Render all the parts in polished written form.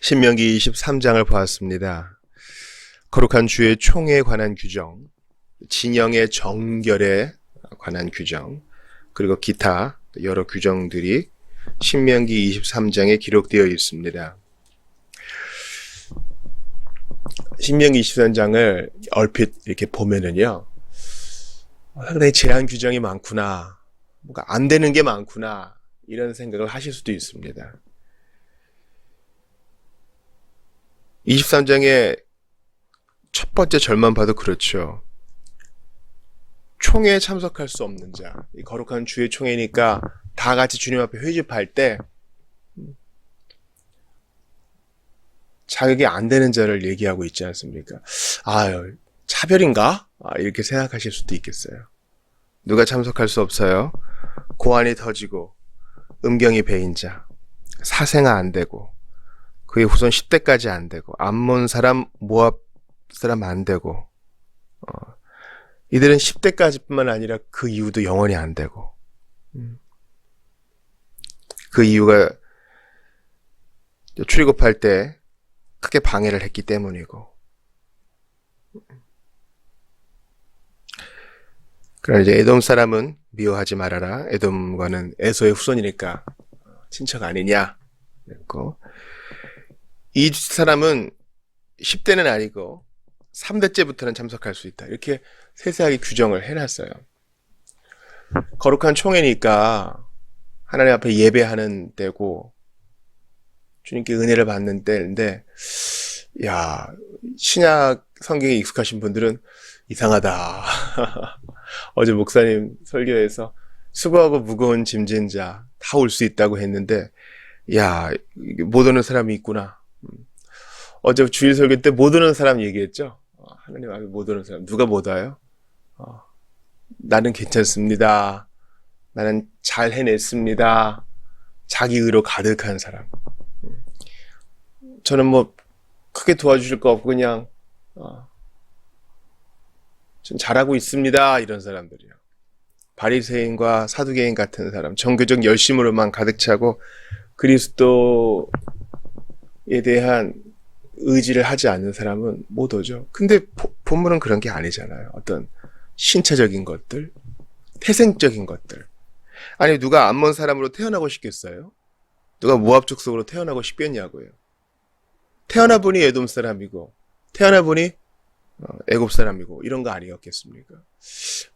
신명기 23장을 보았습니다. 거룩한 주의 총에 관한 규정, 진영의 정결에 관한 규정, 그리고 기타 여러 규정들이 신명기 23장에 기록되어 있습니다. 신명기 23장을 얼핏 이렇게 보면은요, 상당히 제한 규정이 많구나, 뭔가 안 되는 게 많구나, 이런 생각을 하실 수도 있습니다. 23장의 첫 번째 절만 봐도 그렇죠. 총회에 참석할 수 없는 자, 이 거룩한 주의 총회니까 다 같이 주님 앞에 회집할 때 자격이 안 되는 자를 얘기하고 있지 않습니까? 아유, 차별인가? 이렇게 생각하실 수도 있겠어요. 누가 참석할 수 없어요? 고환이 터지고 음경이 배인 자, 사생아 안 되고 그의 후손 10대까지 안 되고 암몬 사람, 모압 사람 안 되고 이들은 10대까지뿐만 아니라 그 이후도 영원히 안 되고 그 이유가 출애굽할 때 크게 방해를 했기 때문이고 그러나 이제 에돔 사람은 미워하지 말아라. 에돔과는 에서의 후손이니까 친척 아니냐 그랬고 이 사람은 10대는 아니고 3대째부터는 참석할 수 있다. 이렇게 세세하게 규정을 해놨어요. 거룩한 총회니까 하나님 앞에 예배하는 때고 주님께 은혜를 받는 때인데 야, 신약 성경에 익숙하신 분들은 이상하다. 어제 목사님 설교에서 수고하고 무거운 짐진 자 다 올 수 있다고 했는데 야, 못 오는 사람이 있구나. 어제 주일 설교 때 못 오는 사람 얘기했죠. 하나님 앞에 못 오는 사람. 누가 못 와요? 나는 괜찮습니다. 나는 잘 해냈습니다. 자기 의로 가득한 사람. 저는 뭐 크게 도와주실 거 없고 그냥 전 잘하고 있습니다. 이런 사람들이요. 바리새인과 사두개인 같은 사람. 종교적 열심으로만 가득 차고 그리스도에 대한 의지를 하지 않는 사람은 못 오죠. 근데 본문은 그런 게 아니잖아요. 어떤 신체적인 것들, 태생적인 것들. 아니 누가 암몬 사람으로 태어나고 싶겠어요? 누가 모압 족속으로 태어나고 싶겠냐고요. 태어나 보니 에돔 사람이고 태어나 보니 애굽 사람이고 이런 거 아니었겠습니까?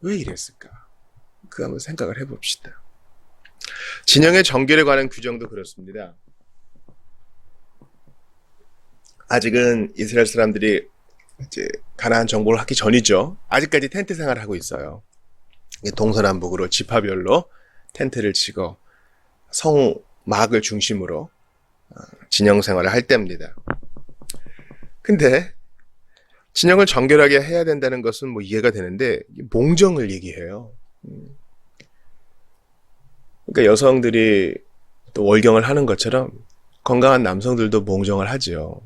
왜 이랬을까? 그 한번 생각을 해봅시다. 진영의 정결에 관한 규정도 그렇습니다. 아직은 이스라엘 사람들이 이제 가나안 정복을 하기 전이죠. 아직까지 텐트 생활을 하고 있어요. 동서남북으로 지파별로 텐트를 치고 성막을 중심으로 진영 생활을 할 때입니다. 근데 진영을 정결하게 해야 된다는 것은 뭐 이해가 되는데 몽정을 얘기해요. 그러니까 여성들이 또 월경을 하는 것처럼 건강한 남성들도 몽정을 하죠.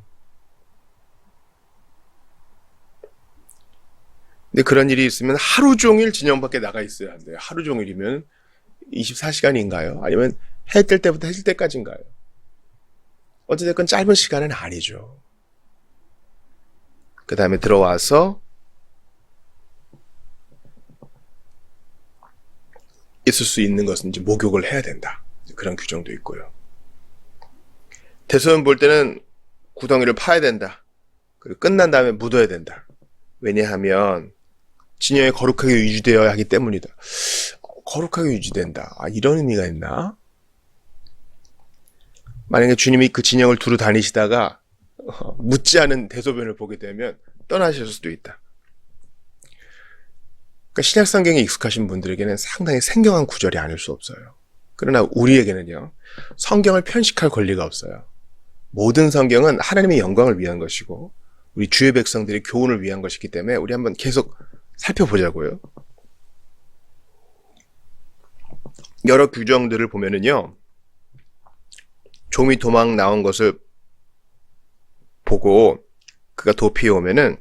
근데 그런 일이 있으면 하루 종일 진영 밖에 나가 있어야 한대요. 하루 종일이면 24시간인가요? 아니면 해 뜰 때부터 해질 때까지인가요? 어찌됐건 짧은 시간은 아니죠. 그 다음에 들어와서 있을 수 있는 것은 이제 목욕을 해야 된다. 그런 규정도 있고요. 대소연 볼 때는 구덩이를 파야 된다. 그리고 끝난 다음에 묻어야 된다. 왜냐하면 진영이 거룩하게 유지되어야 하기 때문이다. 거룩하게 유지된다. 이런 의미가 있나? 만약에 주님이 그 진영을 두루 다니시다가 묻지 않은 대소변을 보게 되면 떠나실 수도 있다. 그러니까 신약 성경에 익숙하신 분들에게는 상당히 생경한 구절이 아닐 수 없어요. 그러나 우리에게는요, 성경을 편식할 권리가 없어요. 모든 성경은 하나님의 영광을 위한 것이고 우리 주의 백성들의 교훈을 위한 것이기 때문에 우리 한번 계속 살펴보자고요. 여러 규정들을 보면은요, 좀이 도망 나온 것을 보고 그가 도피해 오면은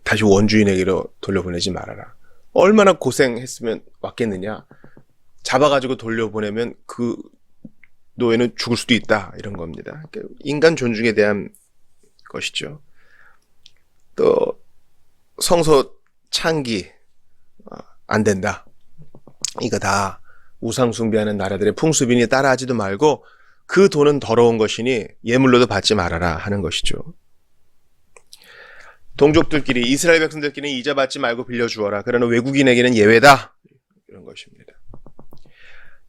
다시 원주인에게로 돌려보내지 말아라. 얼마나 고생했으면 왔겠느냐. 잡아가지고 돌려보내면 그 노예는 죽을 수도 있다. 이런 겁니다. 그러니까 인간 존중에 대한 것이죠. 또 성소 창기 안 된다. 이거 다 우상 숭배하는 나라들의 풍습이니 따라하지도 말고 그 돈은 더러운 것이니 예물로도 받지 말아라 하는 것이죠. 동족들끼리 이스라엘 백성들끼리는 이자 받지 말고 빌려주어라. 그러나 외국인에게는 예외다. 이런 것입니다.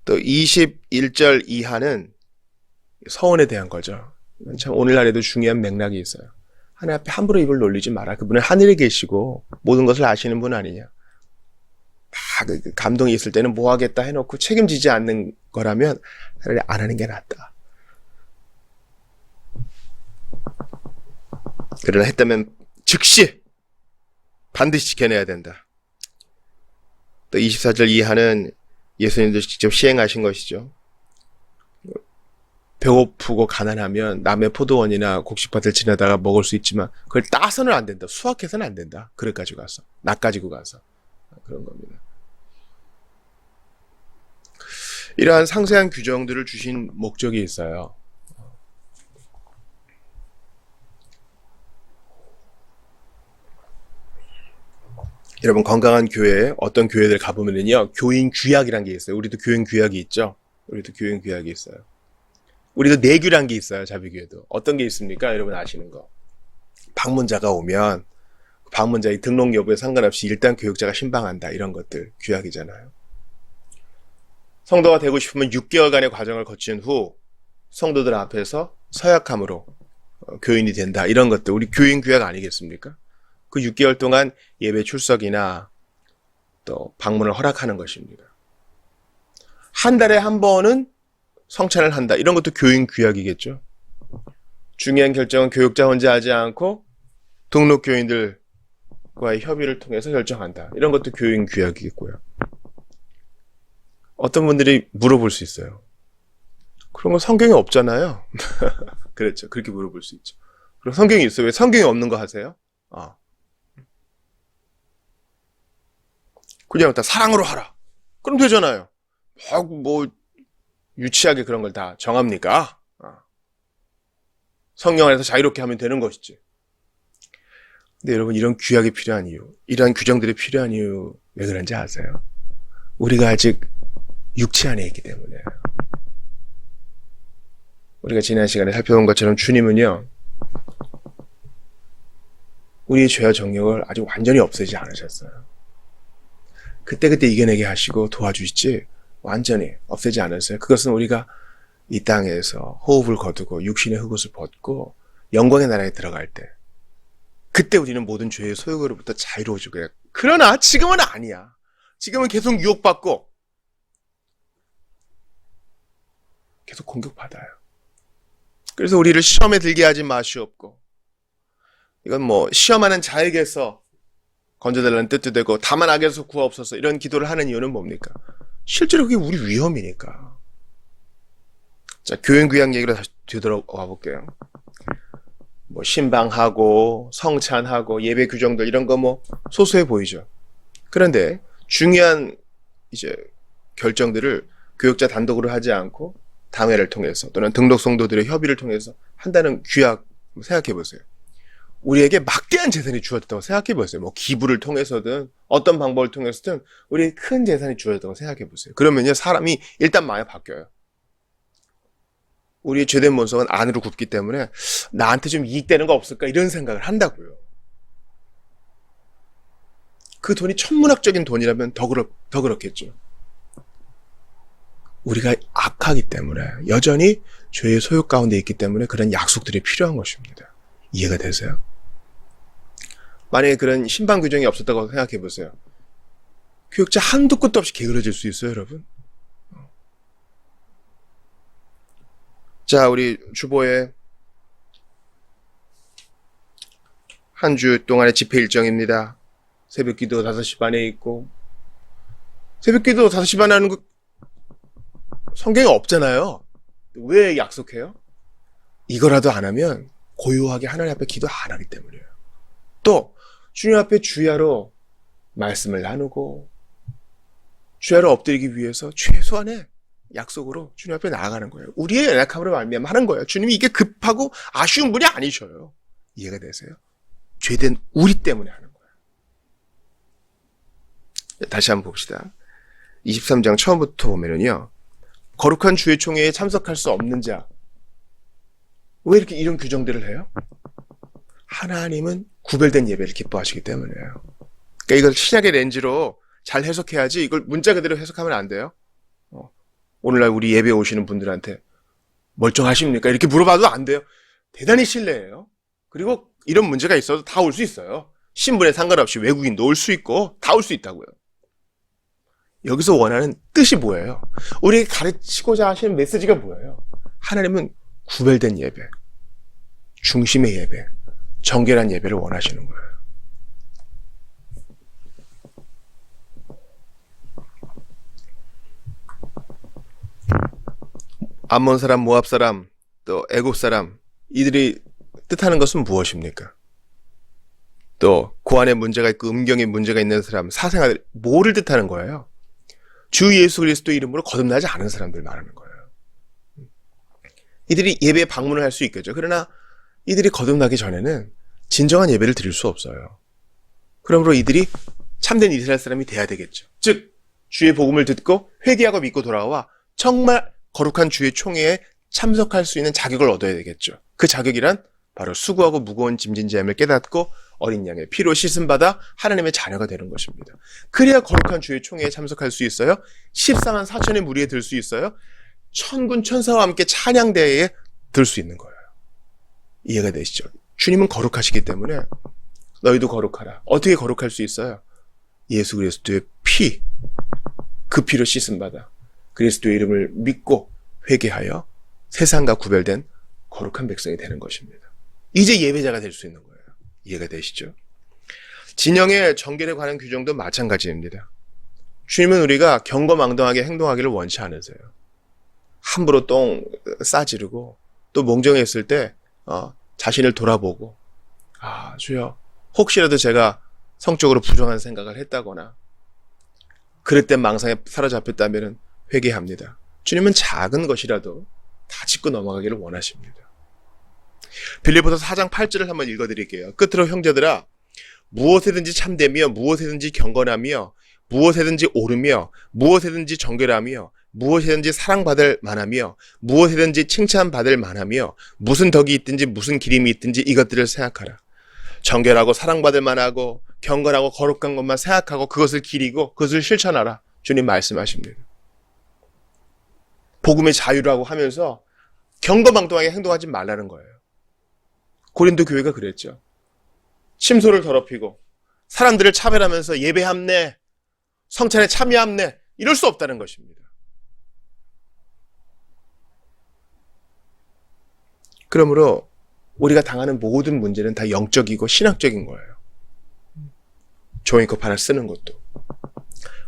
또 21절 이하는 서원에 대한 거죠. 참 오늘날에도 중요한 맥락이 있어요. 하나님 앞에 함부로 입을 놀리지 마라. 그분은 하늘에 계시고 모든 것을 아시는 분 아니냐. 다 감동이 있을 때는 뭐 하겠다 해놓고 책임지지 않는 거라면 차라리 안 하는 게 낫다. 그러나 했다면 즉시 반드시 지켜내야 된다. 또 24절 이하는 예수님도 직접 시행하신 것이죠. 배고프고 가난하면 남의 포도원이나 곡식밭을 지나다가 먹을 수 있지만 그걸 따서는 안 된다. 수확해서는 안 된다. 그릇 가지고 가서, 낫 가지고 가서. 그런 겁니다. 이러한 상세한 규정들을 주신 목적이 있어요. 여러분 건강한 교회 어떤 교회들 가보면요 교인 규약이란 게 있어요. 우리도 교인 규약이 있죠. 우리도 교인 규약이 있어요. 우리도 내규란 게 있어요. 자비교회도 어떤 게 있습니까? 여러분 아시는 거. 방문자가 오면 방문자의 등록 여부에 상관없이 일단 교육자가 신방한다. 이런 것들 규약이잖아요. 성도가 되고 싶으면 6개월간의 과정을 거친 후 성도들 앞에서 서약함으로 교인이 된다. 이런 것들 우리 교인 규약 아니겠습니까? 그 6개월 동안 예배 출석이나 또 방문을 허락하는 것입니다. 한 달에 한 번은 성찬을 한다. 이런 것도 교인 규약이겠죠. 중요한 결정은 교육자 혼자 하지 않고 등록 교인들과의 협의를 통해서 결정한다. 이런 것도 교인 규약이겠고요. 어떤 분들이 물어볼 수 있어요. 그런 거 성경에 없잖아요. 그렇죠. 그렇게 물어볼 수 있죠. 그럼 성경이 있어요. 왜 성경에 없는 거 하세요? 그냥 다 사랑으로 하라. 그럼 되잖아요. 뭐 유치하게 그런 걸 다 정합니까? 성령 안에서 자유롭게 하면 되는 것이지. 근데 여러분 이런 규약이 필요한 이유, 이러한 규정들이 필요한 이유 왜 그런지 아세요? 우리가 아직 육체 안에 있기 때문에. 우리가 지난 시간에 살펴본 것처럼 주님은요. 우리의 죄와 정욕을 아직 완전히 없애지 않으셨어요. 그때그때 이겨내게 하시고 도와주시지 완전히 없애지 않았어요. 그것은 우리가 이 땅에서 호흡을 거두고 육신의 흙옷을 벗고 영광의 나라에 들어갈 때 그때 우리는 모든 죄의 소욕으로부터 자유로워지고 해요. 그러나 지금은 아니야. 지금은 계속 유혹받고 계속 공격받아요. 그래서 우리를 시험에 들게 하지 마시옵고 이건 뭐 시험하는 자에게서 건져달라는 뜻도 되고 다만 악에서 구하옵소서 이런 기도를 하는 이유는 뭡니까? 실제로 그게 우리 위험이니까. 자, 교인규약 얘기로 다시 되돌아와 볼게요. 뭐 신방하고 성찬하고 예배 규정들 이런 거 뭐 소소해 보이죠. 그런데 중요한 이제 결정들을 교육자 단독으로 하지 않고 당회를 통해서 또는 등록 성도들의 협의를 통해서 한다는 규약 생각해 보세요. 우리에게 막대한 재산이 주어졌다고 생각해 보세요. 뭐 기부를 통해서든 어떤 방법을 통해서든 우리에게 큰 재산이 주어졌다고 생각해 보세요. 그러면요 사람이 일단 많이 바뀌어요. 우리의 죄된 본성은 안으로 굽기 때문에 나한테 좀 이익되는 거 없을까 이런 생각을 한다고요. 그 돈이 천문학적인 돈이라면 더 그렇겠죠. 우리가 악하기 때문에 여전히 죄의 소욕 가운데 있기 때문에 그런 약속들이 필요한 것입니다. 이해가 되세요? 만약에 그런 신방 규정이 없었다고 생각해 보세요. 교육자 한두 끝도 없이 게으러질 수 있어요, 여러분. 자, 우리 주보에 한 주 동안의 집회 일정입니다. 새벽기도 5시 반에 있고 새벽기도 5시 반에 하는 거 성경에 없잖아요. 왜 약속해요? 이거라도 안 하면 고요하게 하나님 앞에 기도 안 하기 때문이에요. 또 주님 앞에 주야로 말씀을 나누고 주야로 엎드리기 위해서 최소한의 약속으로 주님 앞에 나아가는 거예요. 우리의 연약함으로 말미암아 하는 거예요. 주님이 이게 급하고 아쉬운 분이 아니셔요. 이해가 되세요? 죄된 우리 때문에 하는 거예요. 다시 한번 봅시다. 23장 처음부터 보면은요. 거룩한 주의 총회에 참석할 수 없는 자. 왜 이렇게 이런 규정들을 해요? 하나님은 구별된 예배를 기뻐하시기 때문이에요. 그러니까 이걸 신약의 렌즈로 잘 해석해야지 이걸 문자 그대로 해석하면 안 돼요. 오늘날 우리 예배 오시는 분들한테 멀쩡하십니까? 이렇게 물어봐도 안 돼요. 대단히 실례예요. 그리고 이런 문제가 있어도 다 올 수 있어요. 신분에 상관없이 외국인도 올 수 있고 다 올 수 있다고요. 여기서 원하는 뜻이 뭐예요? 우리에게 가르치고자 하시는 메시지가 뭐예요? 하나님은 구별된 예배, 중심의 예배, 정결한 예배를 원하시는 거예요. 암몬 사람, 모압 사람, 또 애굽 사람, 이들이 뜻하는 것은 무엇입니까? 또 고안에 문제가 있고 음경에 문제가 있는 사람, 사생아들, 뭐를 뜻하는 거예요? 주 예수 그리스도 이름으로 거듭나지 않은 사람들 말하는 거예요. 이들이 예배에 방문을 할 수 있겠죠. 그러나 이들이 거듭나기 전에는 진정한 예배를 드릴 수 없어요. 그러므로 이들이 참된 이스라엘 사람이 돼야 되겠죠. 즉 주의 복음을 듣고 회개하고 믿고 돌아와 정말 거룩한 주의 총회에 참석할 수 있는 자격을 얻어야 되겠죠. 그 자격이란 바로 수고하고 무거운 짐진 자임을 깨닫고 어린 양의 피로 씻음받아 하나님의 자녀가 되는 것입니다. 그래야 거룩한 주의 총회에 참석할 수 있어요. 14만 4천의 무리에 들 수 있어요. 천군 천사와 함께 찬양대회에 들 수 있는 거예요. 이해가 되시죠? 주님은 거룩하시기 때문에 너희도 거룩하라. 어떻게 거룩할 수 있어요? 예수 그리스도의 피, 그 피로 씻음받아 그리스도의 이름을 믿고 회개하여 세상과 구별된 거룩한 백성이 되는 것입니다. 이제 예배자가 될 수 있는 거예요. 이해가 되시죠? 진영의 정결에 관한 규정도 마찬가지입니다. 주님은 우리가 경거망동하게 행동하기를 원치 않으세요. 함부로 똥 싸지르고 또 몽정했을 때 자신을 돌아보고 주여 혹시라도 제가 성적으로 부정한 생각을 했다거나 그릇된 망상에 사로잡혔다면 회개합니다. 주님은 작은 것이라도 다 짚고 넘어가기를 원하십니다. 빌립보서 4장 8절을 한번 읽어드릴게요. 끝으로 형제들아 무엇에든지 참되며 무엇에든지 경건하며 무엇에든지 옳으며 무엇에든지 정결하며 무엇이든지 사랑받을 만하며 무엇이든지 칭찬받을 만하며 무슨 덕이 있든지 무슨 기림이 있든지 이것들을 생각하라. 정결하고 사랑받을 만하고 경건하고 거룩한 것만 생각하고 그것을 기리고 그것을 실천하라. 주님 말씀하십니다. 복음의 자유라고 하면서 경거망동하게 행동하지 말라는 거예요. 고린도 교회가 그랬죠. 침소를 더럽히고 사람들을 차별하면서 예배함내, 성찬에 참여함내 이럴 수 없다는 것입니다. 그러므로 우리가 당하는 모든 문제는 다 영적이고 신학적인 거예요. 종이컵 하나 쓰는 것도,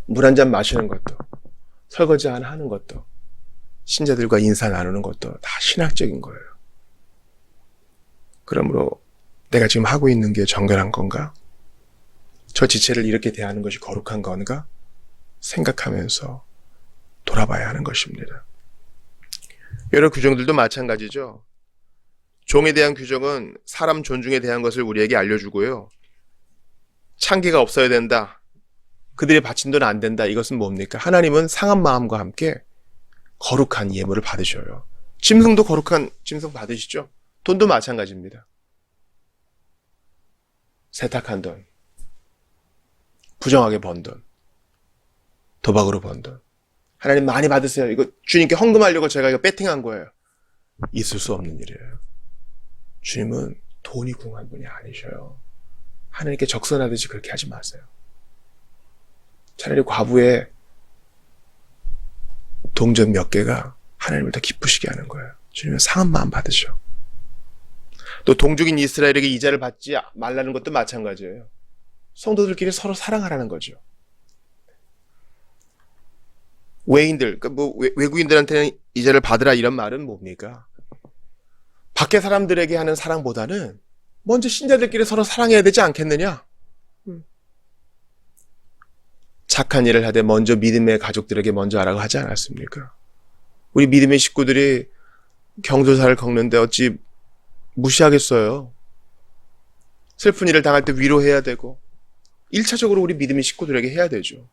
물 한 잔 마시는 것도, 설거지 하나 하는 것도, 신자들과 인사 나누는 것도 다 신학적인 거예요. 그러므로 내가 지금 하고 있는 게 정결한 건가? 저 지체를 이렇게 대하는 것이 거룩한 건가? 생각하면서 돌아봐야 하는 것입니다. 여러 규정들도 마찬가지죠. 종에 대한 규정은 사람 존중에 대한 것을 우리에게 알려주고요. 창기가 없어야 된다. 그들의 바친 돈 안 된다. 이것은 뭡니까? 하나님은 상한 마음과 함께 거룩한 예물을 받으셔요. 짐승도 거룩한 짐승 받으시죠? 돈도 마찬가지입니다. 세탁한 돈, 부정하게 번 돈, 도박으로 번 돈. 하나님 많이 받으세요. 이거 주님께 헌금하려고 제가 이거 배팅한 거예요. 있을 수 없는 일이에요. 주님은 돈이 궁한 분이 아니셔요. 하나님께 적선하듯이 그렇게 하지 마세요. 차라리 과부의 동전 몇 개가 하나님을 더 기쁘시게 하는 거예요. 주님은 상한 마음 받으셔. 또 동족인 이스라엘에게 이자를 받지 말라는 것도 마찬가지예요. 성도들끼리 서로 사랑하라는 거죠. 외인들, 외국인들한테는 이자를 받으라 이런 말은 뭡니까? 밖에 사람들에게 하는 사랑보다는 먼저 신자들끼리 서로 사랑해야 되지 않겠느냐? 착한 일을 하되 먼저 믿음의 가족들에게 먼저 하라고 하지 않았습니까? 우리 믿음의 식구들이 경도사를 겪는데 어찌 무시하겠어요. 슬픈 일을 당할 때 위로해야 되고 1차적으로 우리 믿음의 식구들에게 해야 되죠.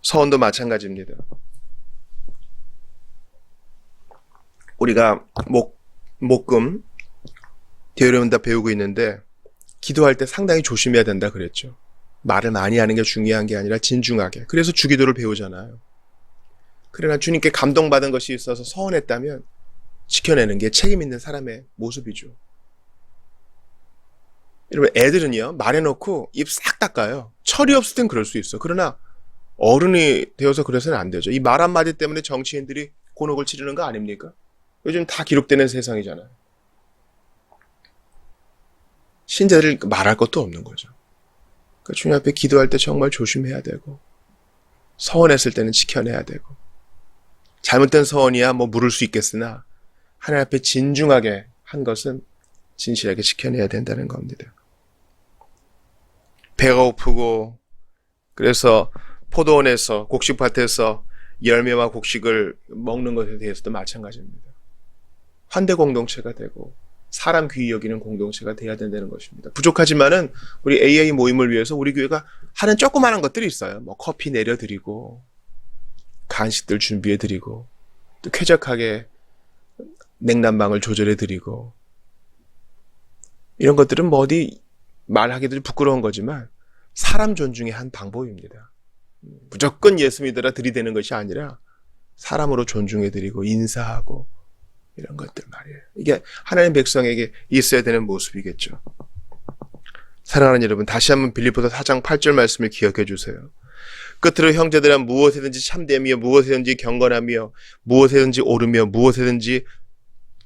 서원도 마찬가지입니다. 우리가 목금 대요령다 배우고 있는데 기도할 때 상당히 조심해야 된다 그랬죠. 말을 많이 하는 게 중요한 게 아니라 진중하게. 그래서 주기도를 배우잖아요. 그러나 주님께 감동받은 것이 있어서 서원했다면 지켜내는 게 책임 있는 사람의 모습이죠. 여러분, 애들은요, 말해놓고 입 싹 닦아요. 철이 없을 땐 그럴 수 있어. 그러나 어른이 되어서 그래서는 안 되죠. 이 말 한마디 때문에 정치인들이 곤혹을 치르는 거 아닙니까? 요즘 다 기록되는 세상이잖아요. 신자들 말할 것도 없는 거죠. 그러니까 주님 앞에 기도할 때 정말 조심해야 되고 서원했을 때는 지켜내야 되고 잘못된 서원이야 뭐 물을 수 있겠으나 하나님 앞에 진중하게 한 것은 진실하게 지켜내야 된다는 겁니다. 배가 고프고 그래서 포도원에서 곡식밭에서 열매와 곡식을 먹는 것에 대해서도 마찬가지입니다. 환대 공동체가 되고 사람 귀히 여기는 공동체가 돼야 된다는 것입니다. 부족하지만은 우리 AA 모임을 위해서 우리 교회가 하는 조그마한 것들이 있어요. 뭐 커피 내려드리고 간식들 준비해드리고 또 쾌적하게 냉난방을 조절해드리고 이런 것들은 뭐 어디 말하기도 부끄러운 거지만 사람 존중의 한 방법입니다. 무조건 예수 믿으라 들이대는 것이 아니라 사람으로 존중해드리고 인사하고 이런 것들 말이에요. 이게 하나님 백성에게 있어야 되는 모습이겠죠. 사랑하는 여러분, 다시 한번 빌립보서 4장 8절 말씀을 기억해 주세요. 끝으로 형제들아 무엇이든지 참되며 무엇이든지 경건하며 무엇이든지 옳으며 무엇이든지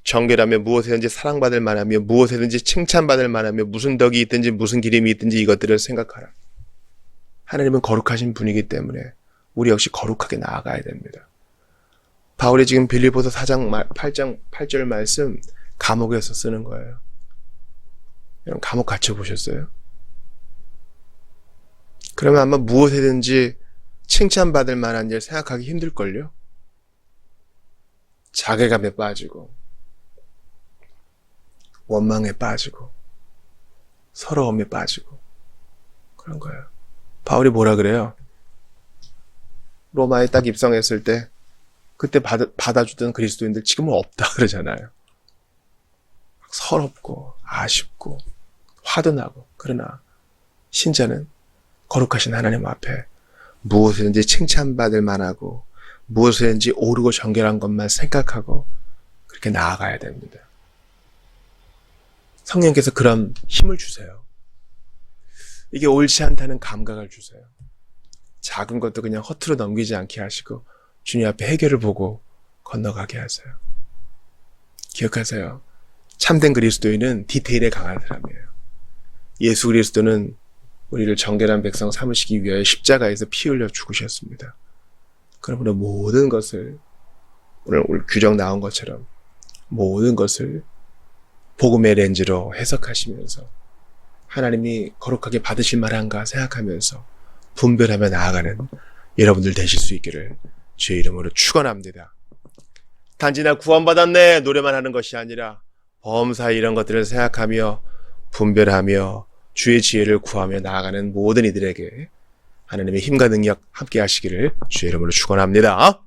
정결하며 무엇이든지 사랑받을 만하며 무엇이든지 칭찬받을 만하며 무슨 덕이 있든지 무슨 기림이 있든지 이것들을 생각하라. 하나님은 거룩하신 분이기 때문에 우리 역시 거룩하게 나아가야 됩니다. 바울이 지금 빌립보서 4장 8절 말씀 감옥에서 쓰는 거예요. 여러분 감옥 갇혀보셨어요? 그러면 아마 무엇이든지 칭찬받을 만한 일 생각하기 힘들걸요? 자괴감에 빠지고 원망에 빠지고 서러움에 빠지고 그런 거예요. 바울이 뭐라 그래요? 로마에 딱 입성했을 때 그때 받아주던 그리스도인들 지금은 없다 그러잖아요. 서럽고 아쉽고 화도 나고 그러나 신자는 거룩하신 하나님 앞에 무엇이든지 칭찬받을 만하고 무엇이든지 옳고 정결한 것만 생각하고 그렇게 나아가야 됩니다. 성령께서 그런 힘을 주세요. 이게 옳지 않다는 감각을 주세요. 작은 것도 그냥 허투루 넘기지 않게 하시고 주님 앞에 해결을 보고 건너가게 하세요. 기억하세요. 참된 그리스도인은 디테일에 강한 사람이에요. 예수 그리스도는 우리를 정결한 백성 삼으시기 위하여 십자가에서 피 흘려 죽으셨습니다. 그러므로 모든 것을 오늘 규정 나온 것처럼 모든 것을 복음의 렌즈로 해석하시면서 하나님이 거룩하게 받으실 만한가 생각하면서 분별하며 나아가는 여러분들 되실 수 있기를 주의 이름으로 축원합니다. 단지 나 구원받았네 노래만 하는 것이 아니라 범사에 이런 것들을 생각하며 분별하며 주의 지혜를 구하며 나아가는 모든 이들에게 하나님의 힘과 능력 함께 하시기를 주의 이름으로 축원합니다.